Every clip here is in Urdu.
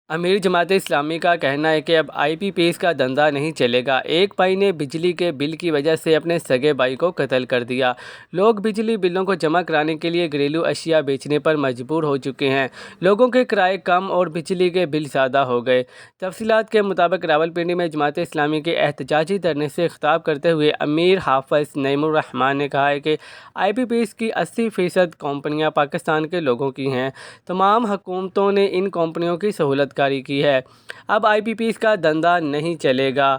امیر جماعت اسلامی کا کہنا ہے کہ اب IPPs کا دھندا نہیں چلے گا۔ ایک بھائی نے بجلی کے بل کی وجہ سے اپنے سگے بھائی کو قتل کر دیا۔ لوگ بجلی بلوں کو جمع کرانے کے لیے گھریلو اشیاء بیچنے پر مجبور ہو چکے ہیں۔ لوگوں کے کرائے کم اور بجلی کے بل زیادہ ہو گئے۔ تفصیلات کے مطابق راولپنڈی میں جماعت اسلامی کے احتجاجی دھرنے سے خطاب کرتے ہوئے امیر حافظ نعیم الرحمن نے کہا ہے کہ IPPs کی 80% کمپنیاں پاکستان کے لوگوں کی ہیں۔ تمام حکومتوں نے ان کمپنیوں کی سہولت کاری کی ہے۔ اب IPPs کا دھندا نہیں چلے گا۔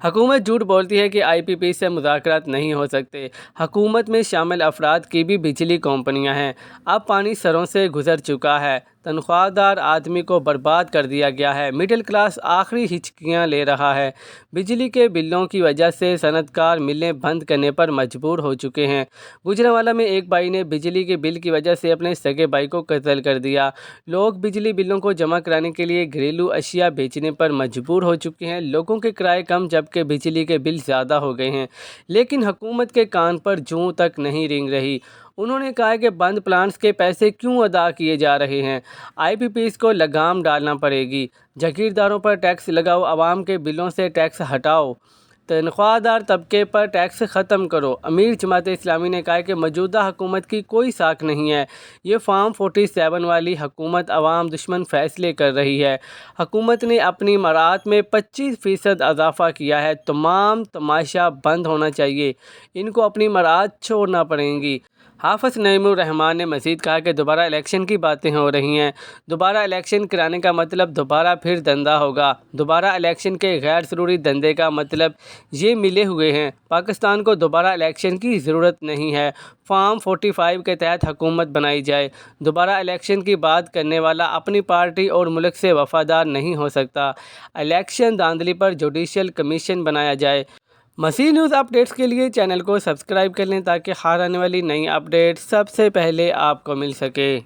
حکومت جھوٹ بولتی ہے کہ IPPs سے مذاکرات نہیں ہو سکتے۔ حکومت میں شامل افراد کی بھی بجلی کمپنیاں ہیں۔ اب پانی سروں سے گزر چکا ہے۔ تنخواہ دار آدمی کو برباد کر دیا گیا ہے۔ مڈل کلاس آخری ہچکیاں لے رہا ہے۔ بجلی کے بلوں کی وجہ سے صنعت کار ملیں بند کرنے پر مجبور ہو چکے ہیں۔ گوجرانوالہ میں ایک بھائی نے بجلی کے بل کی وجہ سے اپنے سگے بھائی کو قتل کر دیا۔ لوگ بجلی بلوں کو جمع کرانے کے لیے گھریلو اشیاء بیچنے پر مجبور ہو چکے ہیں۔ لوگوں کے کرائے کم جبکہ بجلی کے بل زیادہ ہو گئے ہیں، لیکن حکومت کے کان پر جوں تک نہیں رینگ رہی۔ انہوں نے کہا کہ بند پلانٹس کے پیسے کیوں ادا کیے جا رہے ہیں۔ IPPs کو لگام ڈالنا پڑے گی۔ جاگیرداروں پر ٹیکس لگاؤ، عوام کے بلوں سے ٹیکس ہٹاؤ، تنخواہ دار طبقے پر ٹیکس ختم کرو۔ امیر جماعت اسلامی نے کہا کہ موجودہ حکومت کی کوئی ساکھ نہیں ہے۔ یہ فارم 47 والی حکومت عوام دشمن فیصلے کر رہی ہے۔ حکومت نے اپنی مراعات میں 25% اضافہ کیا ہے۔ تمام تماشا بند ہونا چاہیے۔ ان کو اپنی مراعات چھوڑنا پڑیں گی۔ حافظ نعیم الرحمن نے مزید کہا کہ دوبارہ الیکشن کی باتیں ہو رہی ہیں۔ دوبارہ الیکشن کرانے کا مطلب دوبارہ پھر دھندا ہوگا۔ دوبارہ الیکشن کے غیر ضروری دھندے کا مطلب یہ ملے ہوئے ہیں۔ پاکستان کو دوبارہ الیکشن کی ضرورت نہیں ہے۔ فارم 45 کے تحت حکومت بنائی جائے۔ دوبارہ الیکشن کی بات کرنے والا اپنی پارٹی اور ملک سے وفادار نہیں ہو سکتا۔ الیکشن دھاندلی پر جوڈیشل کمیشن بنایا جائے۔ مزید نیوز اپڈیٹس کے لیے چینل کو سبسکرائب کر لیں تاکہ ہر آنے والی نئی اپڈیٹ سب سے پہلے آپ کو مل سکے۔